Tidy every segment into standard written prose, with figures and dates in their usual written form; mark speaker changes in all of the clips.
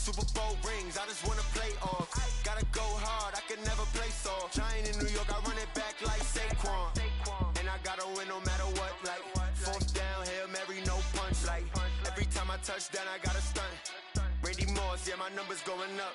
Speaker 1: Super Bowl rings, I just wanna play off. Gotta go hard, I can never play soft. Giant in New York, I run it back like Saquon. And I gotta win no matter what, like fourth down, Hail Mary, no punch. Like every time I touch down, I gotta stunt. Randy Moss, yeah, my number's going up.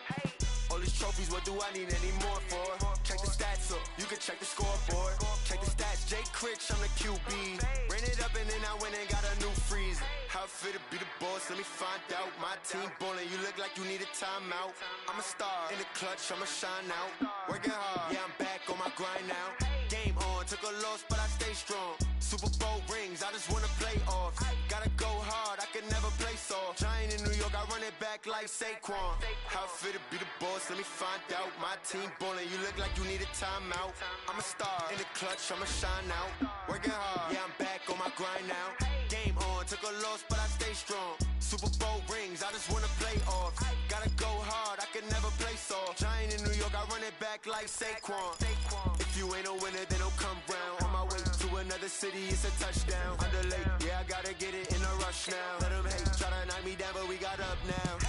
Speaker 1: All these trophies, what do I need any more for? Check the stats up, you can check the scoreboard. Check the stats, Jay Critch, I'm the QB. Ran it up and then I went and got a new freeze. How it feel to be the boss, let me find out. My team ballin', you look like you need a timeout. I'm a star, in the clutch, I'ma shine out. Working hard, yeah, I'm back on my grind now. Game on, took a loss, but I stay strong. Super Bowl rings, I just wanna play off. Gotta go hard, I can never play soft. Giant in New York, I run it back like Saquon. How it feel to be the boss, let me find out. My team ballin', you look like you need a timeout. I'm a star, in the clutch, I'ma shine out. Working hard, yeah, I'm back on my grind now. Game on, took a loss, but I stay strong. Super Bowl rings, I just wanna play off. Gotta go hard, I can never play soft. Giant in New York, I run it back like Saquon. If you ain't a winner, then don't come round. On my way to another city, it's a touchdown. Underlay, yeah, I gotta get it in a rush now. Let them hate, try to knock me down, but we got up now.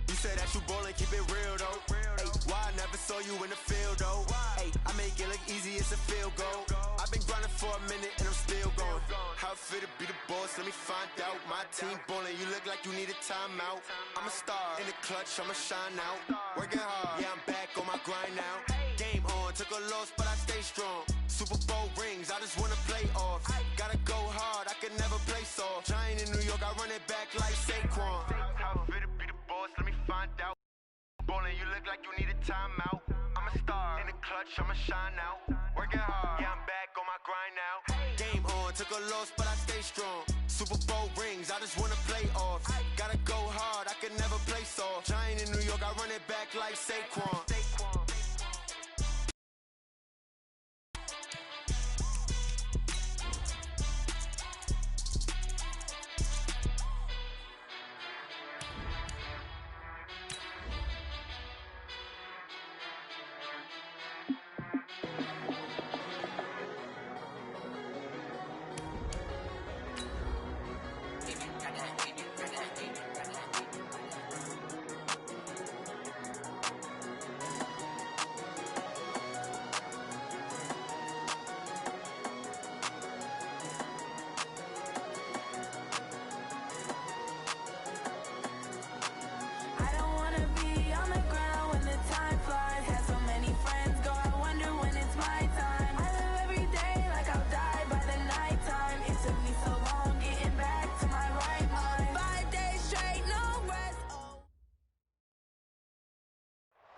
Speaker 1: You say that you ballin', keep it real though. Ay, why I never saw you in the field though? Ay, I make it look easy, it's a field goal. I've been grinding for a minute and I'm still going. How it feel to be the boss, let me find out. My team ballin', you look like you need a timeout. I'm a star, in the clutch, I'ma shine out. Working hard, yeah, I'm back on my grind now. Game on, took a loss, but I stay strong. Super Bowl rings, I just wanna play off. Gotta go hard, I can never play soft. Giant in New York, I run it back like Saquon. How it feel to be the boss, let me find out. Ballin', you look like you need a timeout. I'm a star, in the clutch, I'ma shine out. Working hard, yeah, I'm back on my grind now. Game on, took a loss, but I stay strong. Super Bowl rings, I just wanna play off. Gotta go hard, I can never play soft. Giant in New York, I run it back like Saquon.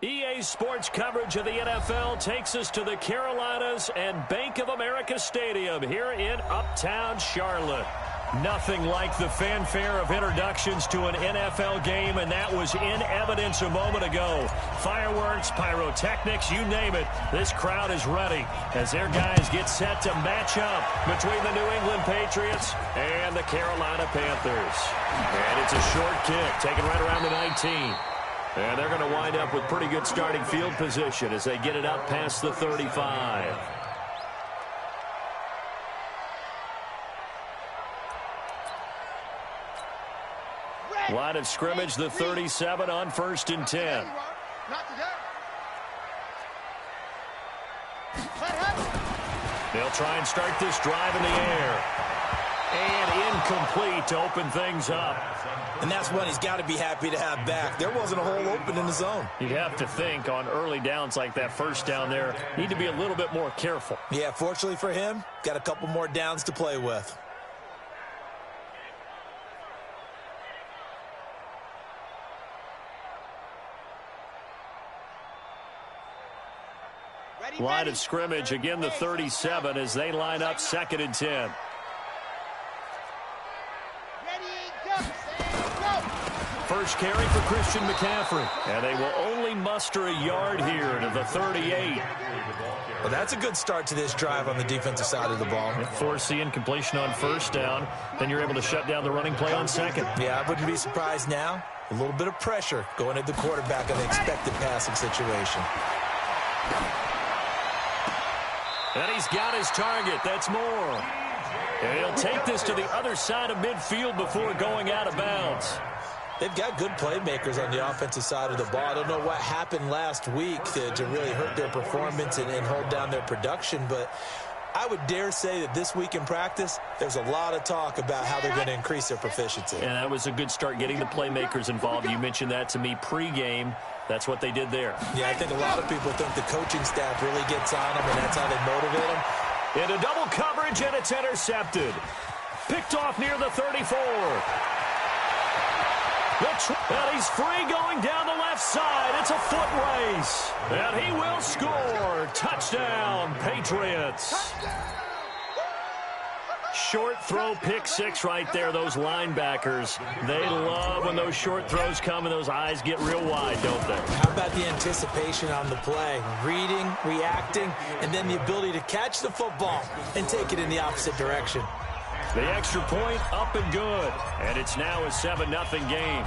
Speaker 2: EA Sports coverage of the NFL takes us to the Carolinas and Bank of America Stadium here in Uptown Charlotte. Nothing like the fanfare of introductions to an NFL game, and that was in evidence a moment ago. Fireworks, pyrotechnics, you name it. This crowd is ready as their guys get set to match up between the New England Patriots and the Carolina Panthers. And it's a short kick, taken right around the 19. And they're going to wind up with pretty good starting field position as they get it up past the 35. Line of scrimmage, the 37 on 1st and 10. They'll try and start this drive in the air. And incomplete to open things up.
Speaker 3: And that's one he's got to be happy to have back. There wasn't a hole open in the zone.
Speaker 2: You'd have to think on early downs like that first down there, need to be a little bit more careful.
Speaker 3: Yeah, fortunately for him, got a couple more downs to play with.
Speaker 2: Line of scrimmage, again the 37 as they line up 2nd and 10. First carry for Christian McCaffrey. And they will only muster a yard here to the 38.
Speaker 3: Well, that's a good start to this drive on the defensive side of the ball.
Speaker 2: Force the incompletion on 1st down. Then you're able to shut down the running play on 2nd.
Speaker 3: Yeah, I wouldn't be surprised now. A little bit of pressure going at the quarterback in an expected passing situation.
Speaker 2: And he's got his target. That's more. And he'll take this to the other side of midfield before going out of bounds.
Speaker 3: They've got good playmakers on the offensive side of the ball. I don't know what happened last week to really hurt their performance and hold down their production, but I would dare say that this week in practice, there's a lot of talk about how they're going to increase their proficiency.
Speaker 2: And that was a good start, getting the playmakers involved. You mentioned that to me pregame. That's what they did there.
Speaker 3: Yeah, I think a lot of people think the coaching staff really gets on them, and that's how they motivate them.
Speaker 2: Into double coverage, and it's intercepted. Picked off near the 34. And he's free going down the left side. It's a foot race. And he will score. Touchdown, Patriots. Short throw, pick six right there. Those linebackers, they love when those short throws come and those eyes get real wide, don't they?
Speaker 3: How about the anticipation on the play? Reading, reacting, and then the ability to catch the football and take it in the opposite direction.
Speaker 2: The extra point up and good. And it's now a 7-0 game.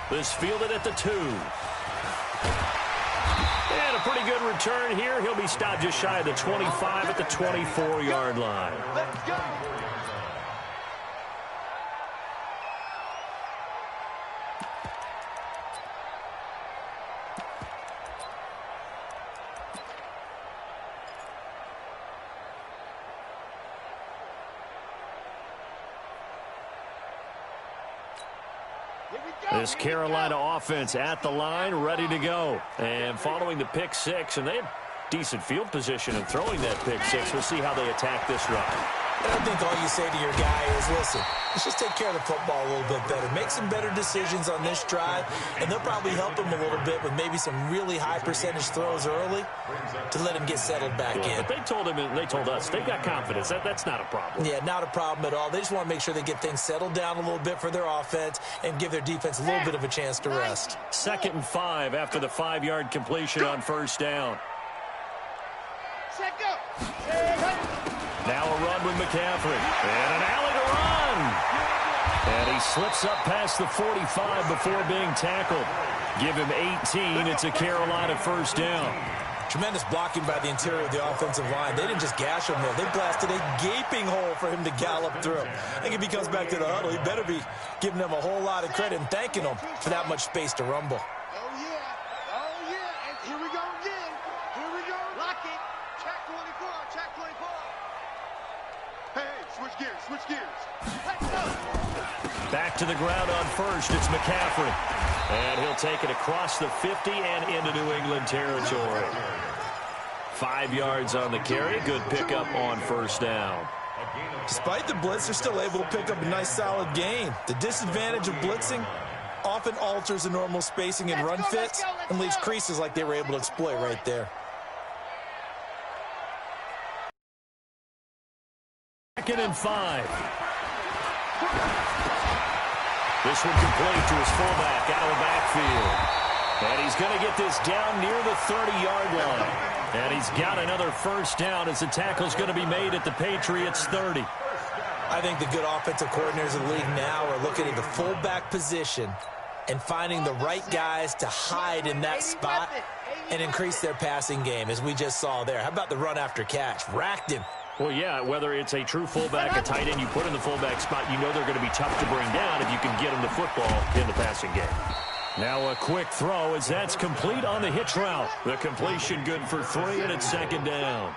Speaker 2: This fielded at the 2. And a pretty good return here. He'll be stopped just shy of the 25 at the 24-yard line.
Speaker 1: Let's go.
Speaker 2: This Carolina offense at the line, ready to go. And following the pick six, and they had decent field position in throwing that pick six. We'll see how they attack this drive.
Speaker 3: I think all you say to your guy is, listen, let's just take care of the football a little bit better. Make some better decisions on this drive, and they'll probably help him a little bit with maybe some really high percentage throws early to let him get settled back in.
Speaker 2: But they told him, and they told us, they've got confidence. That's not a problem.
Speaker 3: Yeah, not a problem at all. They just want to make sure they get things settled down a little bit for their offense and give their defense a little bit of a chance to rest.
Speaker 2: 2nd and 5 after the 5-yard completion on first down.
Speaker 1: Set, go.
Speaker 2: Now a run with McCaffrey. And an alley to run. And he slips up past the 45 before being tackled. Give him 18. It's a Carolina first down.
Speaker 3: Tremendous blocking by the interior of the offensive line. They didn't just gash him there. They blasted a gaping hole for him to gallop through. I think if he comes back to the huddle, he better be giving them a whole lot of credit and thanking them for that much space to rumble.
Speaker 1: Oh, yeah. Oh, yeah. And here we go again. Here we go. Lock it. Check 24. Check 24. Hey, switch gears. Switch gears. Let's go.
Speaker 2: Back to the ground on first. It's McCaffrey. And he'll take it across the 50 and into New England territory. 5 yards on the carry. Good pickup on first down.
Speaker 3: Despite the blitz, they're still able to pick up a nice solid gain. The disadvantage of blitzing often alters the normal spacing and run fits and leaves creases like they were able to exploit right there.
Speaker 2: 2nd and 5. This one complete to his fullback out of the backfield. And he's going to get this down near the 30-yard line. And he's got another first down as the tackle's going to be made at the Patriots 30.
Speaker 3: I think the good offensive coordinators in the league now are looking at the fullback position and finding the right guys to hide in that spot and increase their passing game, as we just saw there. How about the run after catch? Racked him.
Speaker 2: Well, yeah, whether it's a true fullback, a tight end you put in the fullback spot, you know they're going to be tough to bring down if you can get them the football in the passing game. Now a quick throw as that's complete on the hitch route. The completion good for 3, and it's 2nd down.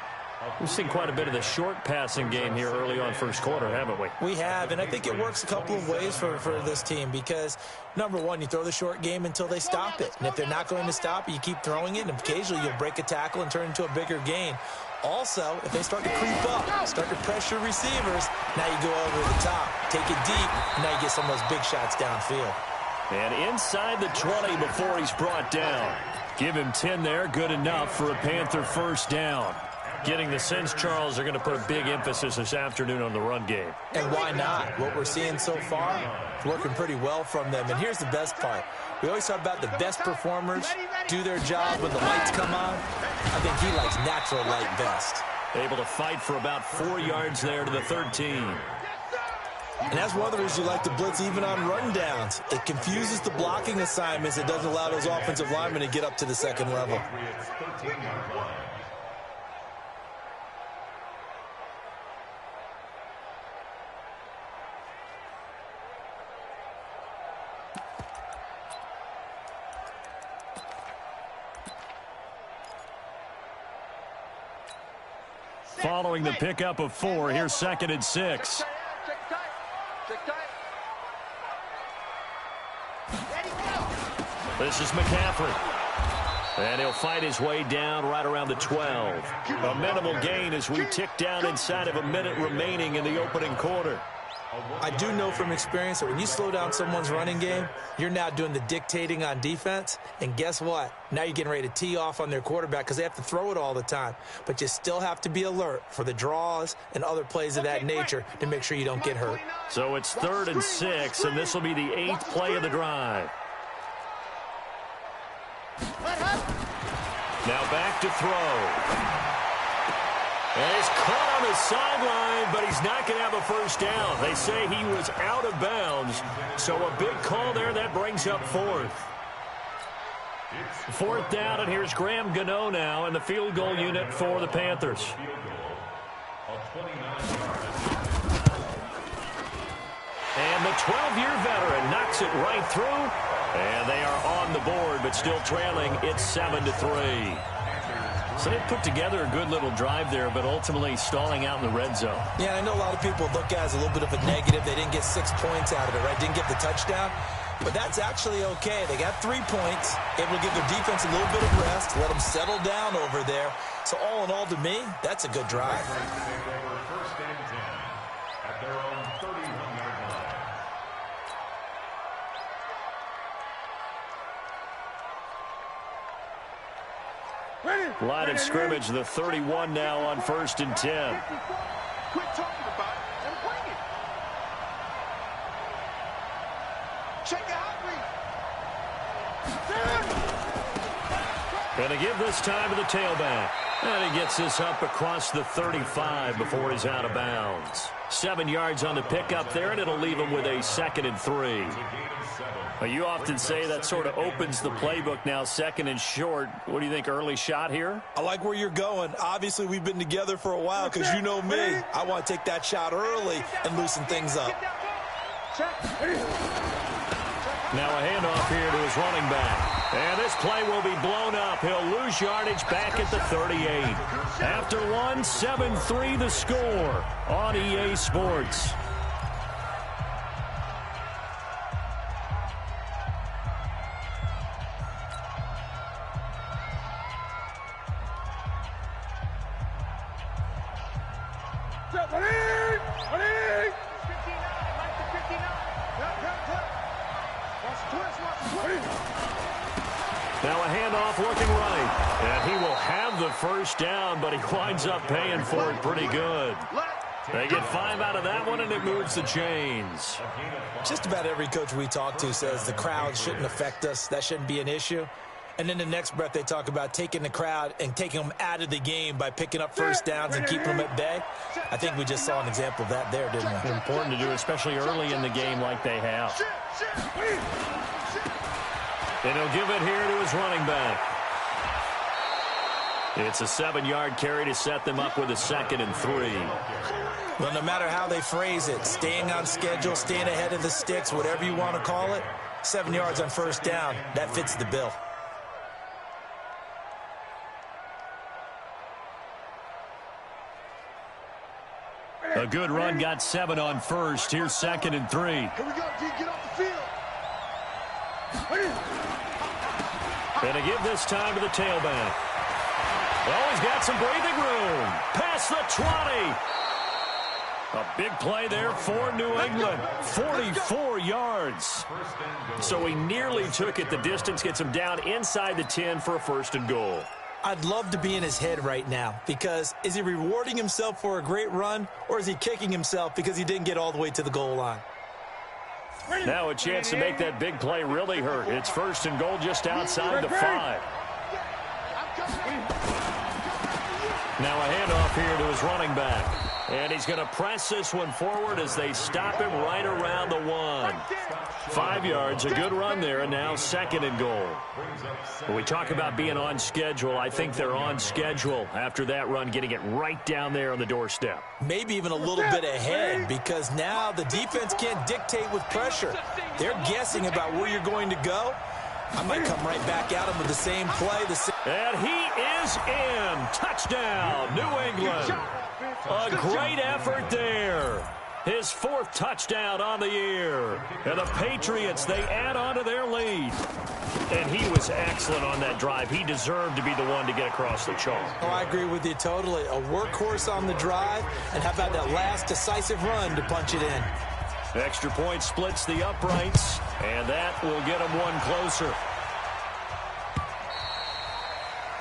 Speaker 2: We've seen quite a bit of the short passing game here early on first quarter, haven't we?
Speaker 3: We have, and I think it works a couple of ways for this team because, number one, you throw the short game until they stop it. And if they're not going to stop it, you keep throwing it, and occasionally you'll break a tackle and turn it into a bigger gain. Also, if they start to creep up, start to pressure receivers, now you go over the top, take it deep, and now you get some of those big shots downfield.
Speaker 2: And inside the 20 before he's brought down. Give him 10 there, good enough for a Panther first down. Getting the sense, Charles, they're going to put a big emphasis this afternoon on the run game.
Speaker 3: And why not? What we're seeing so far is working pretty well from them. And here's the best part. We always talk about the best performers do their job when the lights come on. I think he likes natural light best.
Speaker 2: Able to fight for about 4 yards there to the 13.
Speaker 3: And that's one of the reasons you like to blitz even on rundowns. It confuses the blocking assignments. It doesn't allow those offensive linemen to get up to the second level.
Speaker 2: Following the pickup of 4, here's 2nd and 6. This is McCaffrey. And he'll fight his way down right around the 12. A minimal gain as we tick down inside of a minute remaining in the opening quarter.
Speaker 3: I do know from experience that when you slow down someone's running game, you're now doing the dictating on defense. And guess what? Now you're getting ready to tee off on their quarterback because they have to throw it all the time. But you still have to be alert for the draws and other plays of that nature to make sure you don't get hurt.
Speaker 2: So it's 3rd and 6, and this will be the 8th play of the drive. Now back to throw. And he's caught on the sideline, but he's not going to have a first down. They say he was out of bounds, so a big call there. That brings up 4th. 4th down, and here's Graham Gano now in the field goal unit for the Panthers. And the 12-year veteran knocks it right through. And they are on the board, but still trailing. It's 7-3. So they put together a good little drive there, but ultimately stalling out in the red zone.
Speaker 3: Yeah, I know a lot of people look at it as a little bit of a negative. They didn't get 6 points out of it, right? Didn't get the touchdown. But that's actually okay. They got 3 points, able to give their defense a little bit of rest, let them settle down over there. So all in all, to me, that's a good drive.
Speaker 2: Line of scrimmage, the 31 now on 1st and 10.
Speaker 1: Quit talking about it and bring it. Check it out,
Speaker 2: Going to give this time to the tailback. And he gets this up across the 35 before he's out of bounds. 7 yards on the pickup there, and it'll leave him with a 2nd and 3. Well, you often say that sort of opens the playbook now, 2nd and short. What do you think, early shot here?
Speaker 3: I like where you're going. Obviously, we've been together for a while because you know me. I want to take that shot early and loosen things up.
Speaker 2: Now a handoff here to his running back. And this play will be blown up. He'll lose yardage back at the 38. After one, 7-3 the score on EA Sports. Now a handoff looking right. And he will have the first down, but he winds up paying for it pretty good. They get 5 out of that one, and it moves the chains.
Speaker 3: Just about every coach we talk to says the crowd shouldn't affect us. That shouldn't be an issue. And then the next breath they talk about taking the crowd and taking them out of the game by picking up first downs and keeping them at bay. I think we just saw an example of that there, didn't we?
Speaker 2: Important to do, especially early in the game like they have. And he'll give it here to his running back. It's a 7-yard carry to set them up with a 2nd and 3.
Speaker 3: Well, no matter how they phrase it, staying on schedule, staying ahead of the sticks, whatever you want to call it, 7 yards on first down, that fits the bill.
Speaker 2: A good run, got 7 on first. Here's 2nd and 3.
Speaker 1: Here we go, D. Get off the field.
Speaker 2: And to give this time to the tailback. Oh, he's got some breathing room. Past the 20. A big play there for New England. 44 yards. So he nearly took it the distance, gets him down inside the 10 for a 1st and goal.
Speaker 3: I'd love to be in his head right now because is he rewarding himself for a great run or is he kicking himself because he didn't get all the way to the goal line?
Speaker 2: Now a chance to make that big play really hurt. It's 1st and goal just outside the 5. Now a handoff here to his running back. And he's going to press this one forward as they stop him right around the 1. 5 yards, a good run there, and now 2nd and goal. When we talk about being on schedule, I think they're on schedule after that run, getting it right down there on the doorstep.
Speaker 3: Maybe even a little bit ahead because now the defense can't dictate with pressure. They're guessing about where you're going to go. I might come right back at him with the same play.
Speaker 2: And he is in. Touchdown, New England. A great effort there. His 4th touchdown on the year. And the Patriots, they add on to their lead. And he was excellent on that drive. He deserved to be the one to get across the chalk.
Speaker 3: Oh, I agree with you totally. A workhorse on the drive, and how about that last decisive run to punch it in?
Speaker 2: Extra point splits the uprights, and that will get them one closer.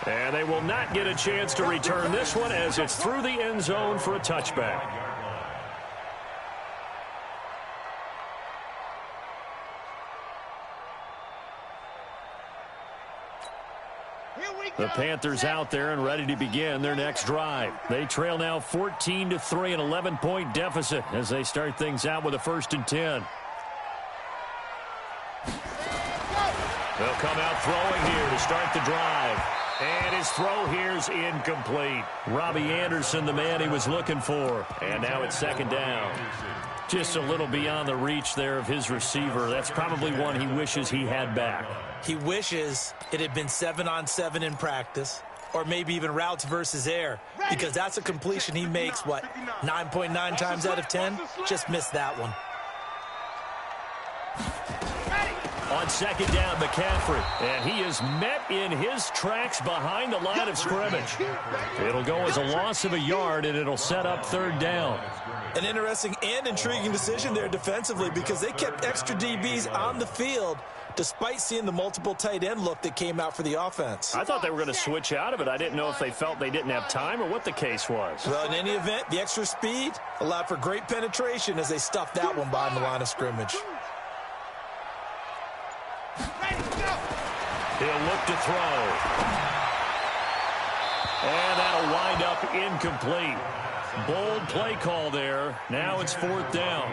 Speaker 2: And they will not get a chance to return this one as it's through the end zone for a touchback. The Panthers out there and ready to begin their next drive. They trail now 14-3, an 11-point deficit as they start things out with a 1st and 10. They'll come out throwing here to start the drive. And his throw here's incomplete. Robbie Anderson, the man he was looking for. And now it's 2nd down. Just a little beyond the reach there of his receiver. That's probably one he wishes he had back.
Speaker 3: He wishes it had been 7-on-7 in practice, or maybe even routes versus air, because that's a completion he makes, 9.9 times out of 10? Just missed that one.
Speaker 2: On 2nd down, McCaffrey, and he is met in his tracks behind the line of scrimmage. It'll go as a loss of a yard, and it'll set up 3rd down.
Speaker 3: An interesting and intriguing decision there defensively, because they kept extra DBs on the field despite seeing the multiple tight end look that came out for the offense.
Speaker 2: I thought they were going to switch out of it. I didn't know if they felt they didn't have time or what the case was.
Speaker 3: Well, in any event, the extra speed allowed for great penetration as they stuffed that one behind the line of scrimmage.
Speaker 2: He'll look to throw. And that'll wind up incomplete. Bold play call there. Now it's 4th down.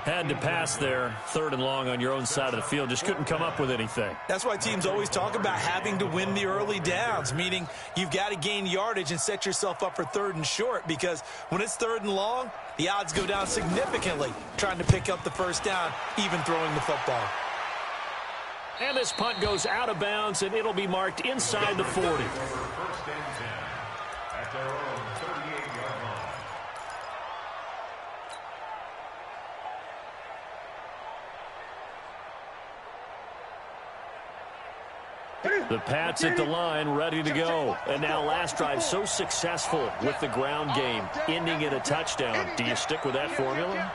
Speaker 2: Had to pass there, 3rd and long on your own side of the field. Just couldn't come up with anything.
Speaker 3: That's why teams always talk about having to win the early downs, meaning you've got to gain yardage and set yourself up for 3rd and short, because when it's 3rd and long, the odds go down significantly trying to pick up the 1st down, even throwing the football.
Speaker 2: And this punt goes out of bounds, and it'll be marked inside the 40. The Pats at the line, ready to go. And now last drive so successful with the ground game, ending in a touchdown. Do you stick with that formula?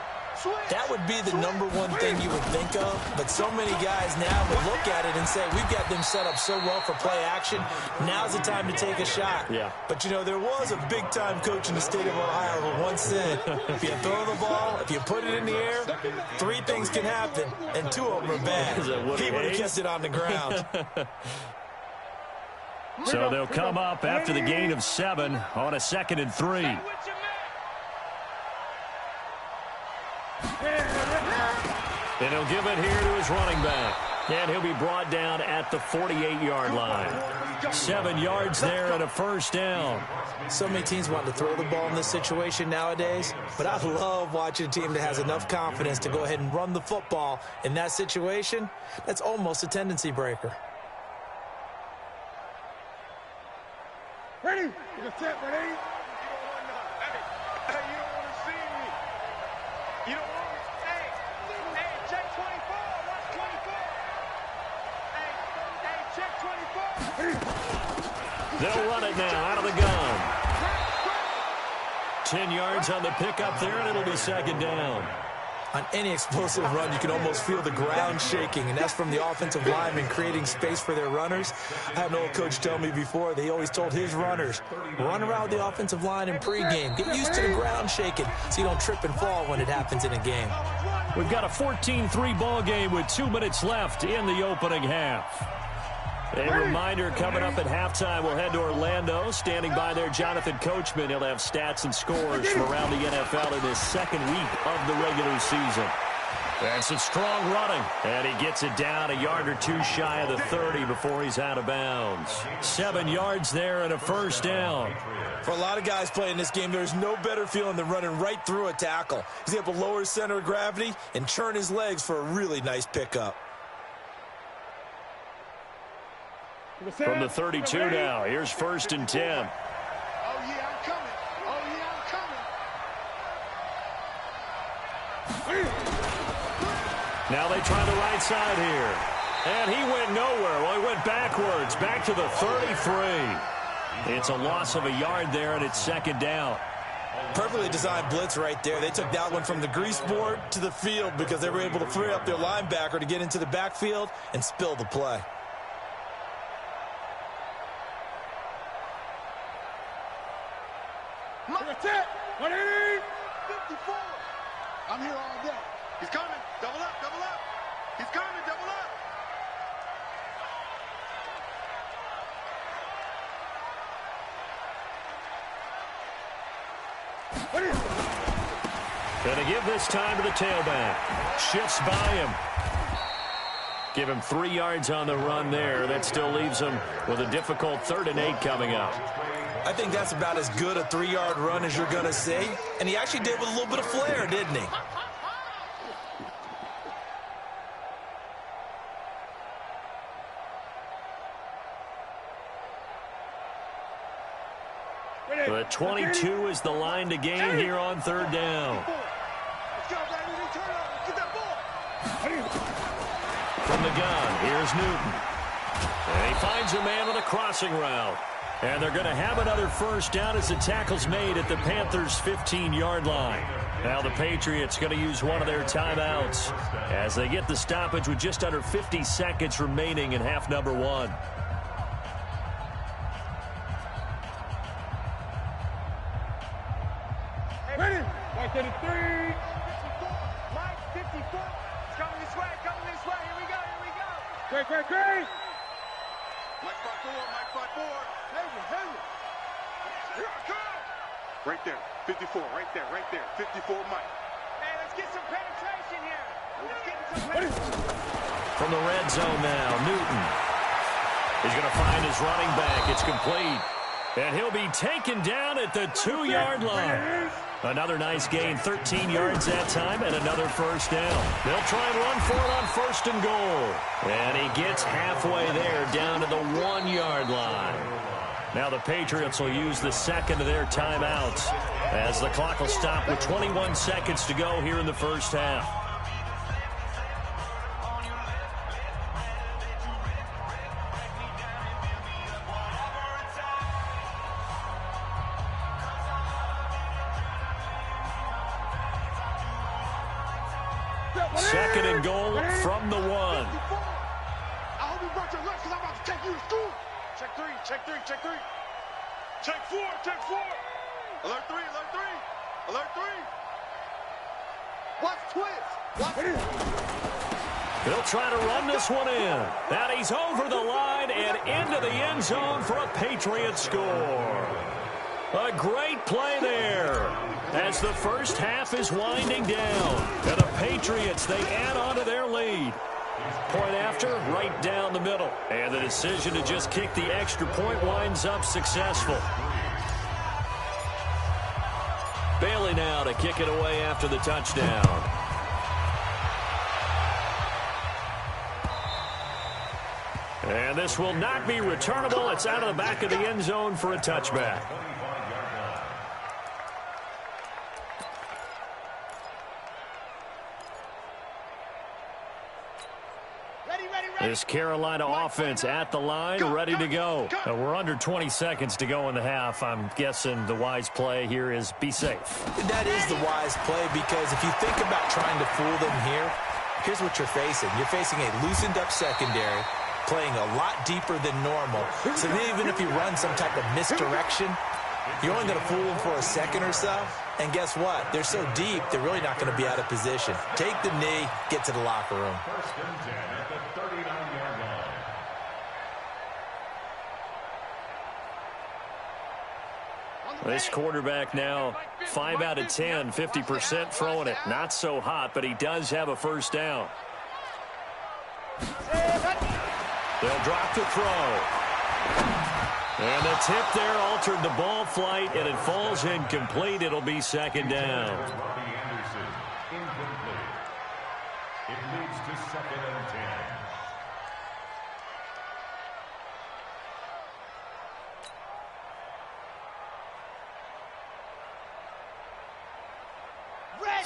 Speaker 3: That would be the #1 thing you would think of, but so many guys now would look at it and say, we've got them set up so well for play action, now's the time to take a shot.
Speaker 2: Yeah.
Speaker 3: But, you know, there was a big-time coach in the state of Ohio who once said, if you throw the ball, if you put it in the air, 3 things can happen, and 2 of them are bad. He would have kept it on the ground.
Speaker 2: So they'll come up after the gain of 7 on a 2nd and 3. And he'll give it here to his running back. And he'll be brought down at the 48-yard line. 7 yards there and a 1st down.
Speaker 3: So many teams want to throw the ball in this situation nowadays, but I love watching a team that has enough confidence to go ahead and run the football. In that situation, that's almost a tendency breaker.
Speaker 4: Ready? You set, ready? You don't want to. Hey, you don't want to see me. You don't want me. Hey, check 24. Watch 24. Hey, check 24.
Speaker 2: They'll run it now out of the gun. 10 yards on the pickup there, and it'll be 2nd down.
Speaker 3: On any explosive run, you can almost feel the ground shaking, and that's from the offensive linemen creating space for their runners. I had an old coach tell me before, they always told his runners, run around the offensive line in pregame. Get used to the ground shaking so you don't trip and fall when it happens in a game.
Speaker 2: We've got a 14-3 ball game with 2 minutes left in the opening half. A reminder, coming up at halftime, we'll head to Orlando. Standing by there, Jonathan Coachman. He'll have stats and scores from around the NFL in his 2nd week of the regular season. And some strong running. And he gets it down a yard or 2 shy of the 30 before he's out of bounds. 7 yards there and a 1st down.
Speaker 3: For a lot of guys playing this game, there's no better feeling than running right through a tackle. He's able to lower his center of gravity and churn his legs for a really nice pickup.
Speaker 2: From the 32 now, here's 1st and 10.
Speaker 4: Oh, yeah, I'm coming. Oh, yeah, I'm coming.
Speaker 2: Now they try the right side here. And he went nowhere. Well, he went backwards, back to the 33. It's a loss of a yard there, and it's 2nd down.
Speaker 3: Perfectly designed blitz right there. They took that one from the grease board to the field because they were able to free up their linebacker to get into the backfield and spill the play.
Speaker 4: That's it. 180. 54. I'm here all day. He's coming. Double up, double up. He's coming, double up.
Speaker 2: Gonna give this time to the tailback. Shifts by him. Give him 3 yards on the run there. That still leaves him with a difficult 3rd and 8 coming up.
Speaker 3: I think that's about as good a 3-yard run as you're going to see. And he actually did with a little bit of flair, didn't he?
Speaker 2: The 22 is the line to gain here on 3rd down. From the gun, here's Newton. And he finds a man on a crossing route. And they're going to have another 1st down as the tackle's made at the Panthers' 15-yard line. Now the Patriots going to use one of their timeouts as they get the stoppage with just under 50 seconds remaining in half number 1.
Speaker 4: Ready? Right to the 3. 54. Mike, 54. It's coming this way, coming this way. Here we go, here we go. Great. Mike 5-4, Mike 5-4. Heavy. Here I come. Right there, 54, right there. 54, Mike. Hey, let's get some penetration here. Let's get some penetration.
Speaker 2: From the red zone now, Newton. He's going to find his running back. It's complete. And he'll be taken down at the 2-yard line. Another nice gain, 13 yards that time, and another 1st down. They'll try and run for it on 1st and goal. And he gets halfway there, down to the 1-yard line. Now the Patriots will use the 2nd of their timeouts as the clock will stop with 21 seconds to go here in the 1st half. Second and goal from the 1.
Speaker 4: I hope you brought your lunch because I'm about to take you to school. Check 3. Check 4. Alert 3. Alert 3. Watch twist.
Speaker 2: They'll try to run this one in. And he's over the line and into the end zone for a Patriots score. A great play there as the 1st half is winding down. And the Patriots, they add on to their lead. Point after, right down the middle. And the decision to just kick the extra point winds up successful. Bailey now to kick it away after the touchdown. And this will not be returnable. It's out of the back of the end zone for a touchback. This Carolina offense at the line, ready to go. We're under 20 seconds to go in the half. I'm guessing the wise play here is be safe.
Speaker 3: That is the wise play because if you think about trying to fool them here, here's what you're facing. You're facing a loosened up secondary, playing a lot deeper than normal. So even if you run some type of misdirection, you're only going to fool them for a second or so. And guess what? They're so deep, they're really not going to be out of position. Take the knee, get to the locker room.
Speaker 5: First and 10 at the 39-yard line.
Speaker 2: This quarterback now 5 out of 10, 50% throwing it. Not so hot, but he does have a 1st down. They'll drop the throw. And the tip there altered the ball flight, and it falls incomplete. It'll be 2nd down.
Speaker 5: Incomplete. It leads to 2nd and 10.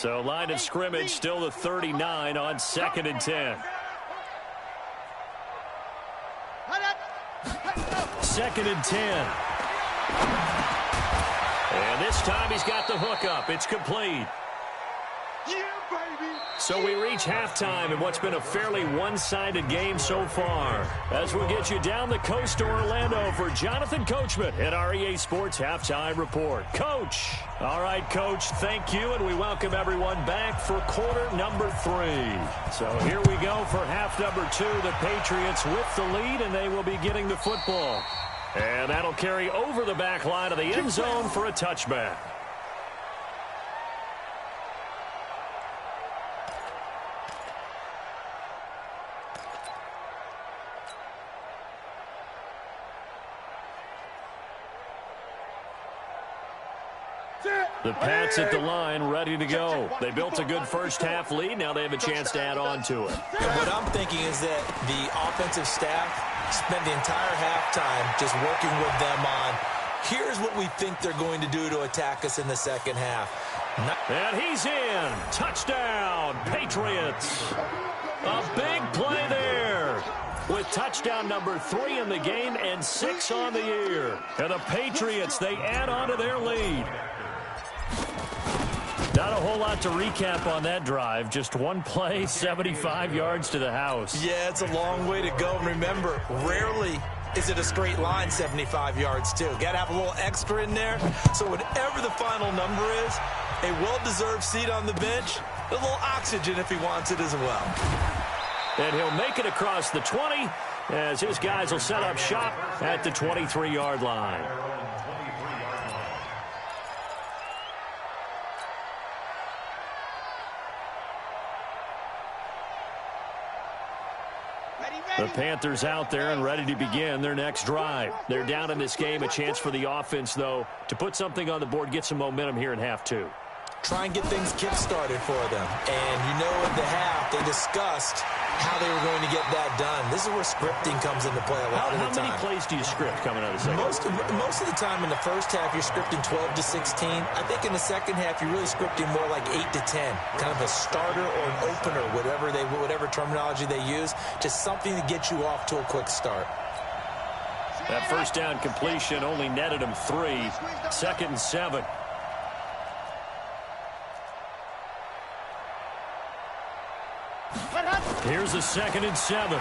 Speaker 2: So line of scrimmage still the 39 on 2nd and 10. 2nd and 10. And this time he's got the hook up. It's complete. So we reach halftime in what's been a fairly one-sided game so far. As we'll get you down the coast to Orlando for Jonathan Coachman at our EA Sports Halftime Report. Coach. All right, Coach, thank you, and we welcome everyone back for quarter number 3. So here we go for half number 2. The Patriots with the lead, and they will be getting the football. And that'll carry over the back line of the end zone for a touchback. The Pats at the line, ready to go. They built a good first-half lead. Now they have a chance to add on to it.
Speaker 3: And what I'm thinking is that the offensive staff spent the entire halftime just working with them on, here's what we think they're going to do to attack us in the second half.
Speaker 2: And he's in. Touchdown, Patriots. A big play there. With touchdown number 3 in the game and 6 on the year. And the Patriots, they add on to their lead. Not a whole lot to recap on that drive. Just one play, 75 yards to the house.
Speaker 3: Yeah, it's a long way to go. And remember, rarely is it a straight line 75 yards, too. Got to have a little extra in there. So whatever the final number is, a well-deserved seat on the bench, a little oxygen if he wants it as well.
Speaker 2: And he'll make it across the 20 as his guys will set up shop at the 23-yard line. The Panthers out there and ready to begin their next drive. They're down in this game. A chance for the offense, though, to put something on the board, get some momentum here in half 2.
Speaker 3: Try and get things kick-started for them. And you know at the half, they discussed how they were going to get that done. This is where scripting comes into play a lot of the time.
Speaker 2: How many plays do you script coming out of the second?
Speaker 3: Most of the time in the first half, you're scripting 12 to 16. I think in the second half, you're really scripting more like 8 to 10. Kind of a starter or an opener, whatever terminology they use. Just something to get you off to a quick start.
Speaker 2: That first down completion only netted him 3. 2nd and 7. Here's a 2nd and 7.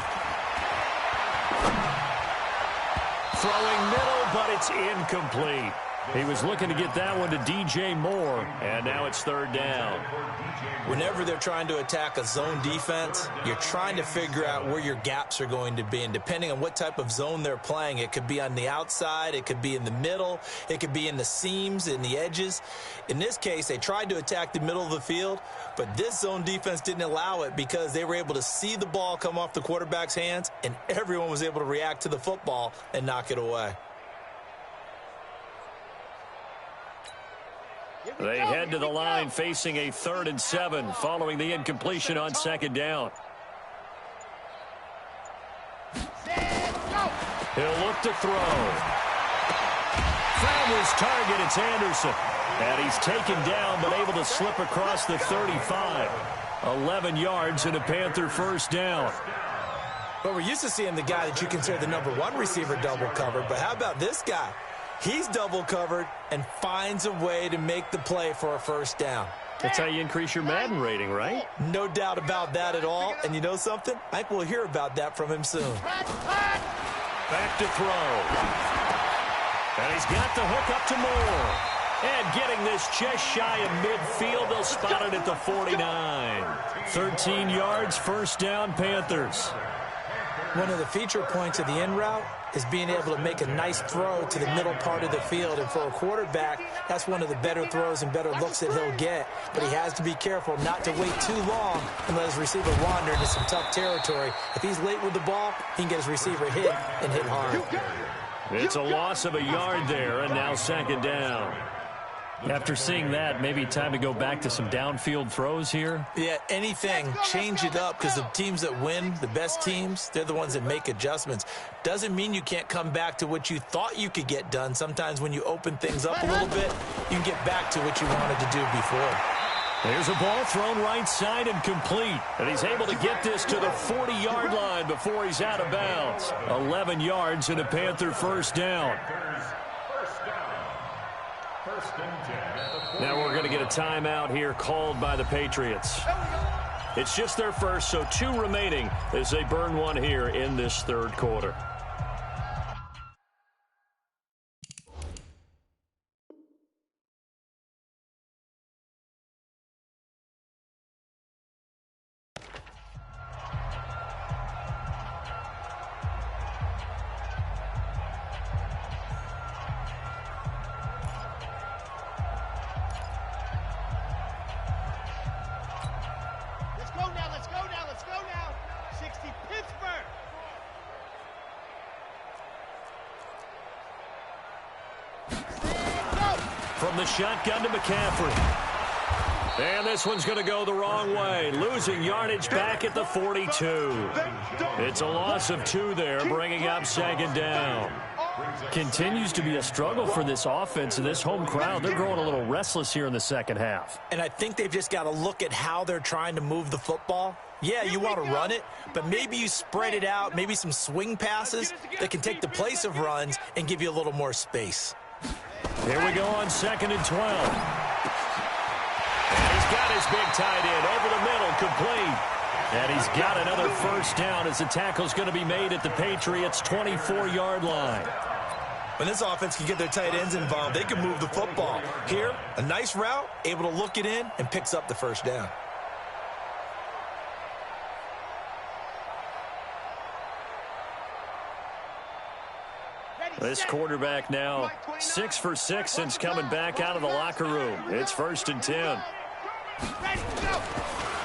Speaker 2: Throwing middle, but it's incomplete. He was looking to get that one to DJ Moore, and now it's 3rd down.
Speaker 3: Whenever they're trying to attack a zone defense, you're trying to figure out where your gaps are going to be. And depending on what type of zone they're playing, it could be on the outside, it could be in the middle, it could be in the seams, in the edges. In this case, they tried to attack the middle of the field, but this zone defense didn't allow it because they were able to see the ball come off the quarterback's hands, and everyone was able to react to the football and knock it away.
Speaker 2: They head to the line facing a 3rd and 7 following the incompletion on 2nd down. He'll look to throw. Found his target. It's Anderson. And he's taken down but able to slip across the 35. 11 yards and a Panther first down.
Speaker 3: Well, we're used to seeing the guy that you consider the number 1 receiver double covered, but how about this guy? He's double covered and finds a way to make the play for a first down.
Speaker 2: That's how you increase your Madden rating, right?
Speaker 3: No doubt about that at all. And you know something? I think we'll hear about that from him soon.
Speaker 2: Back to throw. And he's got the hook up to Moore. And getting this just shy of midfield, they'll spot it at the 49. 13 yards, first down, Panthers.
Speaker 3: One of the feature points of the in route is being able to make a nice throw to the middle part of the field. And for a quarterback, that's one of the better throws and better looks that he'll get. But he has to be careful not to wait too long and let his receiver wander into some tough territory. If he's late with the ball, he can get his receiver hit and hit hard.
Speaker 2: It's a loss of a yard there, and now 2nd down. After seeing that, maybe time to go back to some downfield throws here?
Speaker 3: Yeah, anything. Change it up because the teams that win, the best teams, they're the ones that make adjustments. Doesn't mean you can't come back to what you thought you could get done. Sometimes when you open things up a little bit, you can get back to what you wanted to do before.
Speaker 2: There's a ball thrown right side and complete. And he's able to get this to the 40-yard line before he's out of bounds. 11 yards and a Panther first down. Now we're going to get a timeout here called by the Patriots. It's just their first, so 2 remaining as they burn one here in this third quarter. From the shotgun to McCaffrey. And this one's going to go the wrong way. Losing yardage back at the 42. It's a loss of 2 there, bringing up second down. Continues to be a struggle for this offense and this home crowd. They're growing a little restless here in the second half.
Speaker 3: And I think they've just got to look at how they're trying to move the football. Yeah, you want to run it, but maybe you spread it out, maybe some swing passes that can take the place of runs and give you a little more space.
Speaker 2: Here we go on 2nd and 12. And he's got his big tight end over the middle, complete. And he's got another first down as the tackle's going to be made at the Patriots' 24-yard line.
Speaker 3: When this offense can get their tight ends involved, they can move the football. Here, a nice route, able to look it in, and picks up the first down.
Speaker 2: This quarterback now 6 for 6 since coming back out of the locker room. It's 1st and 10.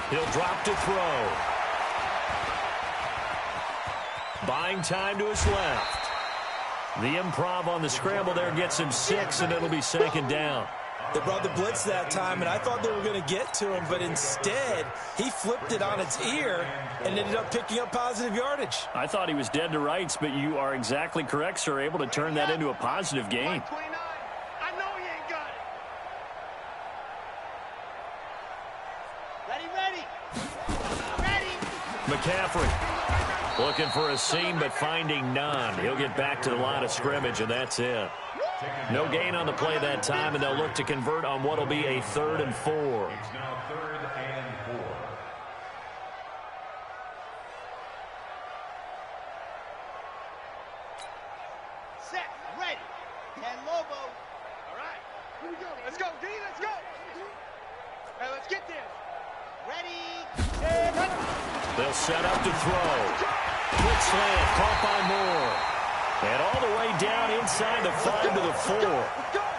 Speaker 2: He'll drop to throw. Buying time to his left. The improv on the scramble there gets him 6, and it'll be 2nd down.
Speaker 3: They brought the blitz that time, and I thought they were going to get to him, but instead, he flipped it on its ear and ended up picking up positive yardage.
Speaker 2: I thought he was dead to rights, but you are exactly correct, sir, able to turn that into a positive gain.
Speaker 4: I know he ain't got it. Ready.
Speaker 2: McCaffrey looking for a seam, but finding none. He'll get back to the line of scrimmage, and that's it. No gain on the play that time, and they'll look to convert on what will be a 3rd and 4.
Speaker 5: It's now 3rd and 4.
Speaker 4: Set. Ready. Ten Lobo. All right. Here we go. Let's go, D. Let's go. Hey, let's get this. Ready.
Speaker 2: They'll set up to throw. Quick slant, caught by Moore. And all the way down inside the 5 to the 4.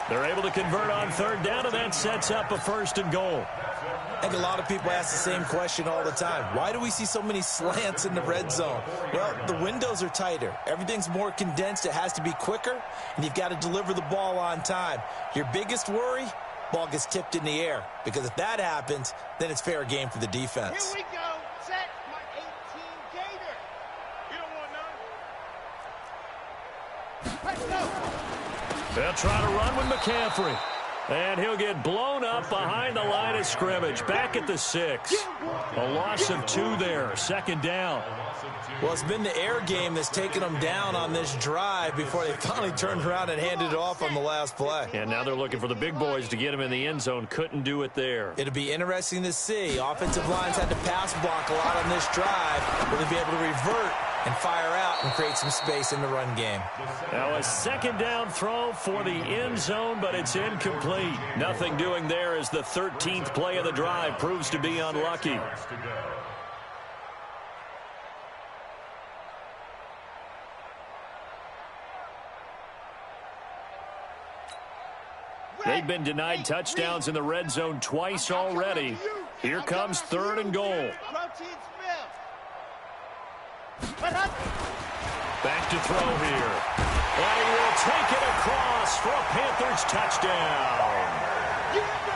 Speaker 2: They're able to convert on 3rd down, and that sets up a 1st and goal.
Speaker 3: I think a lot of people ask the same question all the time. Why do we see so many slants in the red zone? Well, the windows are tighter. Everything's more condensed. It has to be quicker, and you've got to deliver the ball on time. Your biggest worry, ball gets tipped in the air, because if that happens, then it's fair game for the defense.
Speaker 4: Here we go. Set. My 18 Gator. You don't want none. Let's go.
Speaker 2: They'll try to run with McCaffrey. And he'll get blown up behind the line of scrimmage. Back at the 6. A loss of 2 there. 2nd down.
Speaker 3: Well, it's been the air game that's taken them down on this drive before they finally turned around and handed it off on the last play.
Speaker 2: And now they're looking for the big boys to get him in the end zone. Couldn't do it there.
Speaker 3: It'll be interesting to see. Offensive lines had to pass block a lot on this drive. Will they be able to revert and fire out and create some space in the run game?
Speaker 2: Now a 2nd down throw for the end zone, but it's incomplete. Nothing doing there as the 13th play of the drive proves to be unlucky. They've been denied touchdowns in the red zone twice already. Here comes 3rd and goal. Back to throw here. And he will take it across for a Panthers touchdown.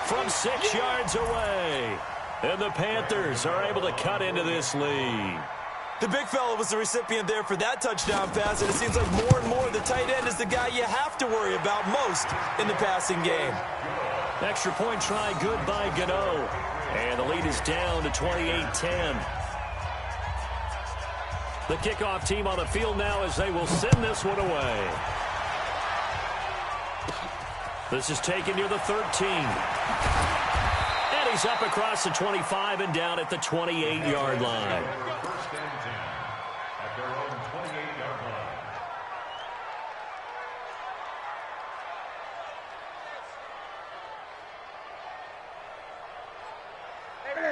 Speaker 2: From 6 yards away. And the Panthers are able to cut into this lead.
Speaker 3: The big fella was the recipient there for that touchdown pass, and it seems like more and more the tight end is the guy you have to worry about most in the passing game.
Speaker 2: Extra point try, good by Gano. And the lead is down to 28-10. The kickoff team on the field now as they will send this one away. This is taken near the 13. And he's up across the 25 and down at the 28-yard line.
Speaker 5: First and 10 at their own 28-yard line.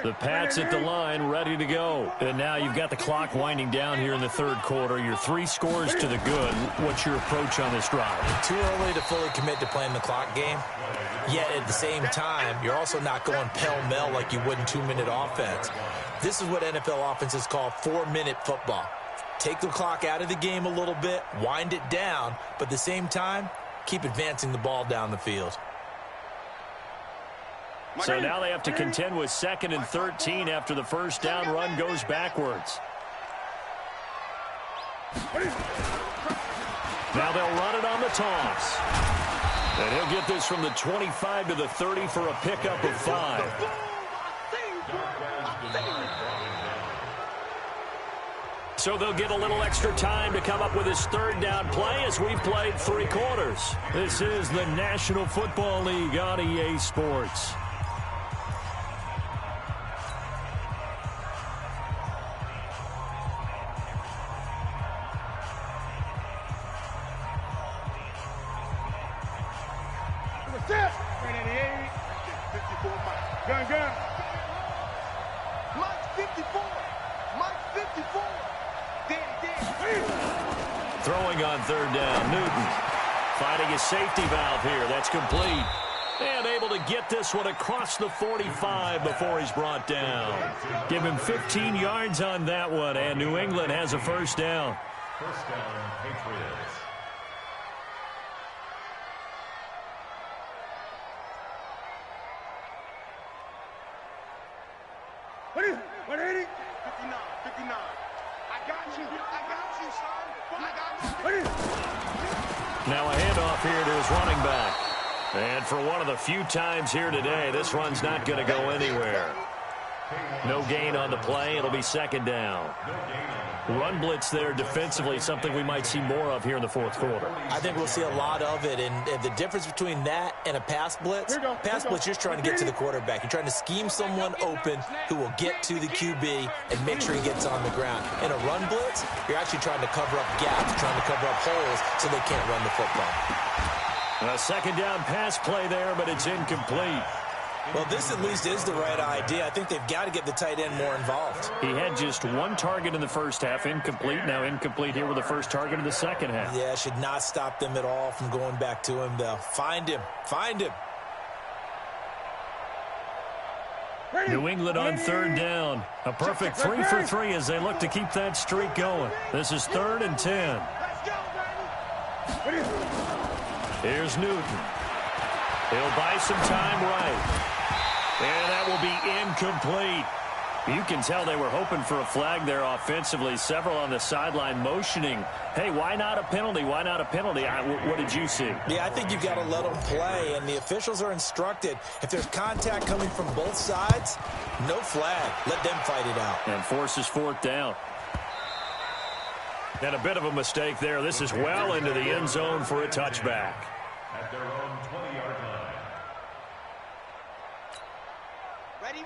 Speaker 2: The Pats at the line, ready to go. And now you've got the clock winding down here in the third quarter. You're 3 scores to the good. What's your approach on this drive?
Speaker 3: Too early to fully commit to playing the clock game. Yet at the same time, you're also not going pell-mell like you would in 2-minute offense. This is what NFL offenses call 4-minute football. Take the clock out of the game a little bit, wind it down, but at the same time, keep advancing the ball down the field.
Speaker 2: So now they have to contend with 2nd and 13 after the first down run goes backwards. Now they'll run it on the toss. And he'll get this from the 25 to the 30 for a pickup of 5. So they'll get a little extra time to come up with his third down play as we've played 3 quarters. This is the National Football League on EA Sports. Throwing on third down, Newton finding his safety valve here. That's complete. And able to get this one across the 45 before he's brought down. Give him 15 yards on that one, and New England has a first down.
Speaker 5: First down, Patriots.
Speaker 4: What is it? 180? 59, 59. I got you, son. I got you. What is it?
Speaker 2: Now a handoff here to his running back. And for one of the few times here today, this run's not going to go anywhere. No gain on the play. It'll be second down. Run blitz there defensively, something we might see more of here in the fourth quarter.
Speaker 3: I think we'll see a lot of it, and the difference between that and a pass blitz, you're just trying to get to the quarterback. You're trying to scheme someone open who will get to the QB and make sure he gets on the ground. In a run blitz, you're actually trying to cover up gaps, trying to cover up holes so they can't run the football.
Speaker 2: A second down pass play there, but it's incomplete.
Speaker 3: Well, this at least is the right idea. I think they've got to get the tight end more involved.
Speaker 2: He had just 1 target in the first half, incomplete. Now incomplete here with the first target in the second half.
Speaker 3: Yeah, should not stop them at all from going back to him, though. Find him. Find him.
Speaker 2: New England on third down. A perfect 3 for 3 as they look to keep that streak going. This is 3rd and 10. Here's Newton. He'll buy some time right. And that will be incomplete. You can tell they were hoping for a flag there offensively. Several on the sideline motioning. Hey, why not a penalty? Why not a penalty? What did you see?
Speaker 3: Yeah, I think you've got to let them play, and the officials are instructed. If there's contact coming from both sides, no flag. Let them fight it out.
Speaker 2: And forces 4th down. And a bit of a mistake there. This is well into the end zone for a touchback.
Speaker 5: At their own 20-yard line.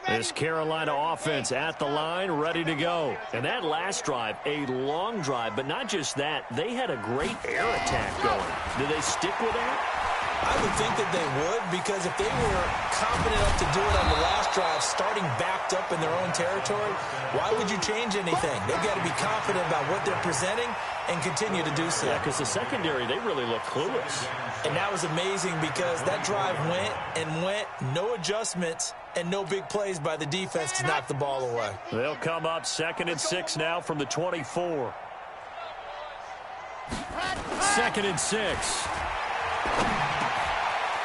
Speaker 2: This Carolina offense at the line, ready to go. And that last drive, a long drive, but not just that. They had a great air attack going. Do they stick with that?
Speaker 3: I would think that they would, because if they were confident enough to do it on the last drive, starting backed up in their own territory, why would you change anything? They've got to be confident about what they're presenting and continue to do so.
Speaker 2: Yeah, because the secondary, they really look clueless.
Speaker 3: And that was amazing because that drive went and went, no adjustments, and no big plays by the defense to knock the ball away.
Speaker 2: They'll come up 2nd and 6 now from the 24. 2nd and 6.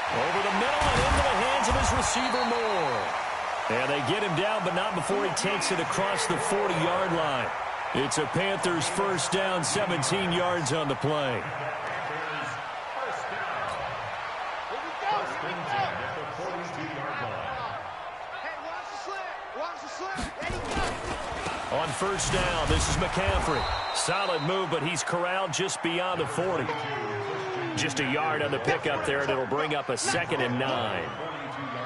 Speaker 2: Over the middle and into the hands of his receiver Moore. And they get him down, but not before he takes it across the 40-yard line. It's a Panthers first down, 17 yards on the play. On first down, this is McCaffrey. Solid move, but he's corralled just beyond the 40. Just a yard on the pickup there, and it'll bring up a 2nd and 9.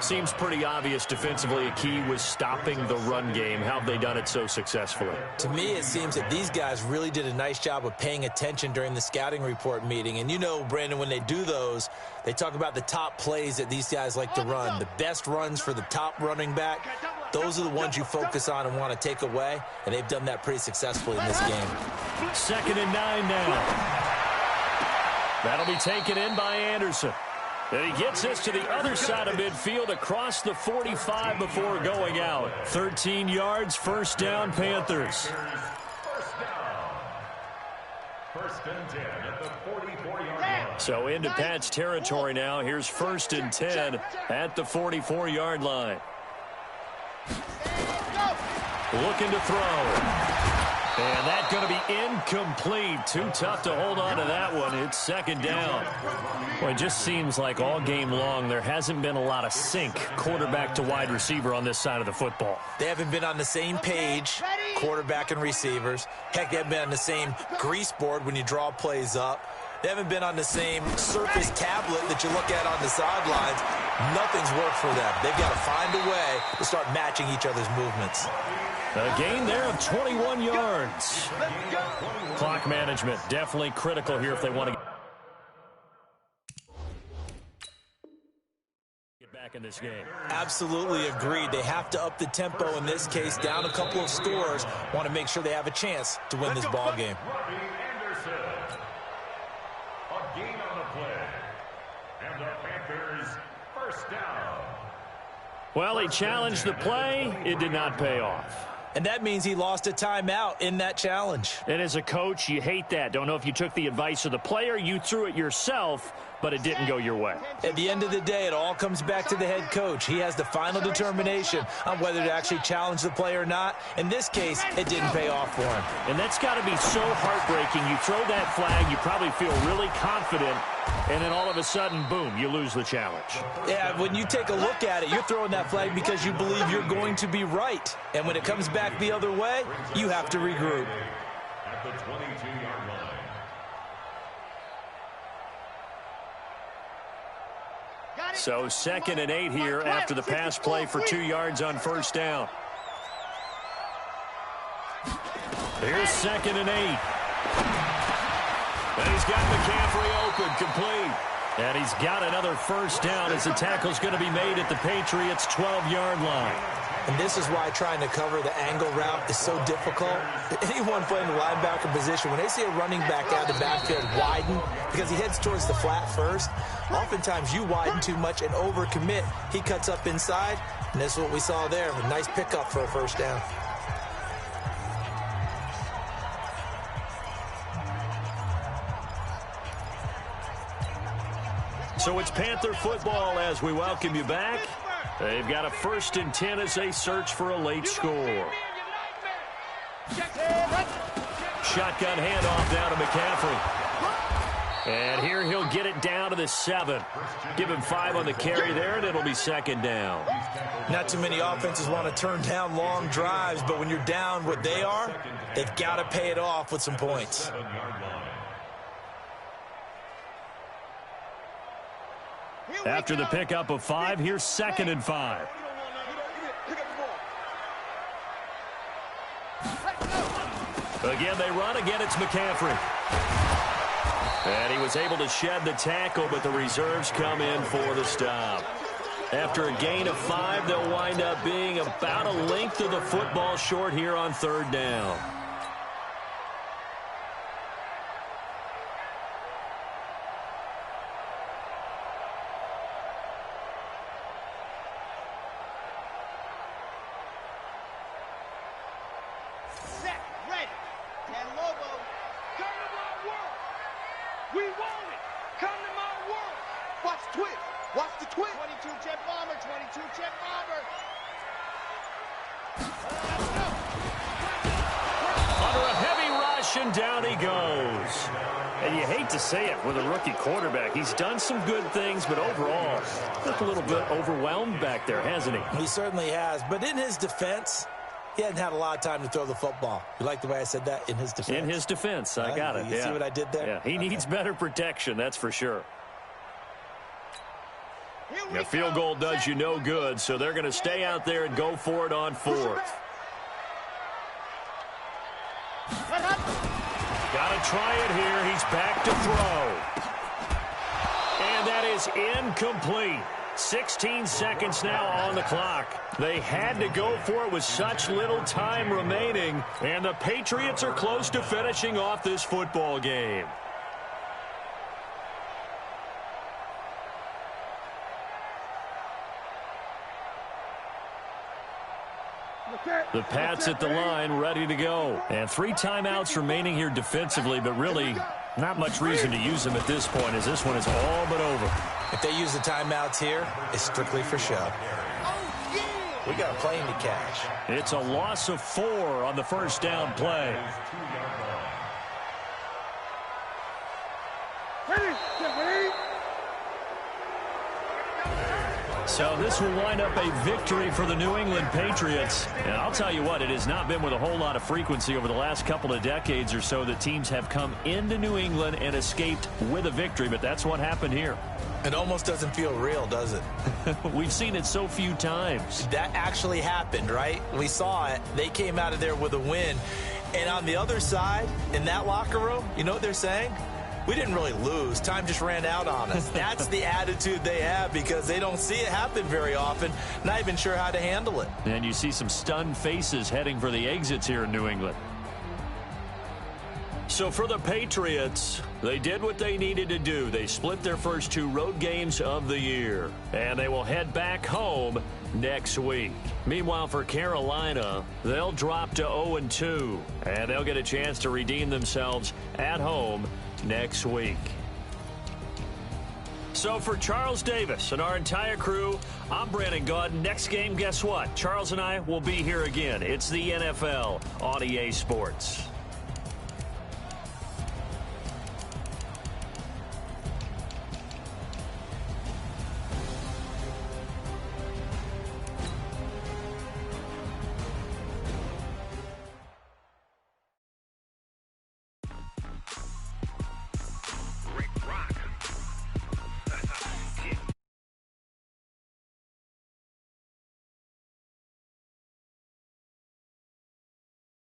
Speaker 2: Seems pretty obvious defensively a key was stopping the run game. How have they done it so successfully?
Speaker 3: To me, it seems that these guys really did a nice job of paying attention during the scouting report meeting. And you know, Brandon, when they do those, they talk about the top plays that these guys like to run. The best runs for the top running back, those are the ones you focus on and want to take away. And they've done that pretty successfully in this game.
Speaker 2: 2nd and 9 now. That'll be taken in by Anderson. And he gets this to the other side of midfield across the 45 before going out. 13 yards, first down, Panthers.
Speaker 5: First and 10 at the 44-yard line.
Speaker 2: So into Pat's territory now. Here's 1st and 10 at the 44-yard line. Looking to throw. And that's going to be incomplete. Too tough to hold on to that one. It's 2nd down. Well, it just seems like all game long there hasn't been a lot of sync quarterback to wide receiver on this side of the football.
Speaker 3: They haven't been on the same page, quarterback and receivers. Heck, they haven't been on the same grease board when you draw plays up. They haven't been on the same Surface tablet that you look at on the sidelines. Nothing's worked for them. They've got to find a way to start matching each other's movements.
Speaker 2: A gain there of 21 yards. Clock management definitely critical here if they want to get back in this game.
Speaker 3: Absolutely agreed. They have to up the tempo in this case, down a couple of scores. Want to make sure they have a chance to win this ball game.
Speaker 5: A gain on the play. And the Panthers first down.
Speaker 2: Well, he challenged the play. It did not pay off.
Speaker 3: And that means he lost a timeout in that challenge.
Speaker 2: And as a coach, you hate that. Don't know if you took the advice of the player, you threw it yourself, but it didn't go your way.
Speaker 3: At the end of the day, it all comes back to the head coach. He has the final determination on whether to actually challenge the play or not. In this case, it didn't pay off for him.
Speaker 2: And that's got to be so heartbreaking. You throw that flag, you probably feel really confident, and then all of a sudden, boom, you lose the challenge.
Speaker 3: Yeah, when you take a look at it, you're throwing that flag because you believe you're going to be right. And when it comes back the other way, you have to regroup.
Speaker 5: At the 22-yard line.
Speaker 2: So 2nd and 8 here after the pass play for 2 yards on first down. Here's 2nd and 8. And he's got McCaffrey open, complete. And he's got another first down as the tackle's going to be made at the Patriots' 12-yard line.
Speaker 3: And this is why trying to cover the angle route is so difficult. Anyone playing the linebacker position, when they see a running back out of the backfield widen, because he heads towards the flat first, oftentimes you widen too much and overcommit. He cuts up inside, and that's what we saw there. A nice pickup for a first down.
Speaker 2: So it's Panther football as we welcome you back. They've got a 1st and 10 as they search for a late score. Shotgun handoff down to McCaffrey. And here he'll get it down to the 7. Give him 5 on the carry there, and it'll be 2nd down.
Speaker 3: Not too many offenses want to turn down long drives, but when you're down what they are, they've got to pay it off with some points.
Speaker 2: After the pickup of 5, here's 2nd and 5. Again, they run. Again, it's McCaffrey. And he was able to shed the tackle, but the reserves come in for the stop. After a gain of 5, they'll wind up being about a length of the football short here on 3rd down. Down he goes. And you hate to say it with a rookie quarterback. He's done some good things, but overall, looked a little bit overwhelmed back there, hasn't he?
Speaker 3: He certainly has. But in his defense, He hasn't had a lot of time to throw the football. You like the way I said that? In his defense?
Speaker 2: In his defense. I got it.
Speaker 3: You see what I did there?
Speaker 2: Yeah, he needs better protection, that's for sure. A field goal does you no good, so they're going to stay out there and go for it on fourth. Got to try it here. He's back to throw. And that is incomplete. 16 seconds now on the clock. They had to go for it with such little time remaining, and the Patriots are close to finishing off this football game. The Pats at the line, ready to go. And 3 timeouts remaining here defensively, but really not much reason to use them at this point, as this one is all but over.
Speaker 3: If they use the timeouts here, it's strictly for show. We got a plane to catch.
Speaker 2: It's a loss of 4 on the first down play. So this will wind up a victory for the New England Patriots. And I'll tell you what, it has not been with a whole lot of frequency over the last couple of decades or so that teams have come into New England and escaped with a victory, but that's what happened here.
Speaker 3: It almost doesn't feel real, does it?
Speaker 2: We've seen it so few times.
Speaker 3: That actually happened, right? We saw it. They came out of there with a win. And on the other side, in that locker room, you know what they're saying? We didn't really lose. Time just ran out on us. That's the attitude they have because they don't see it happen very often, not even sure how to handle it.
Speaker 2: And you see some stunned faces heading for the exits here in New England. So for the Patriots, they did what they needed to do. They split their first 2 road games of the year, and they will head back home next week. Meanwhile, for Carolina, they'll drop to 0-2, and they'll get a chance to redeem themselves at home next week. So for Charles Davis and our entire crew, I'm Brandon Gaudin. Next game, guess what? Charles and I will be here again. It's the NFL on EA Sports.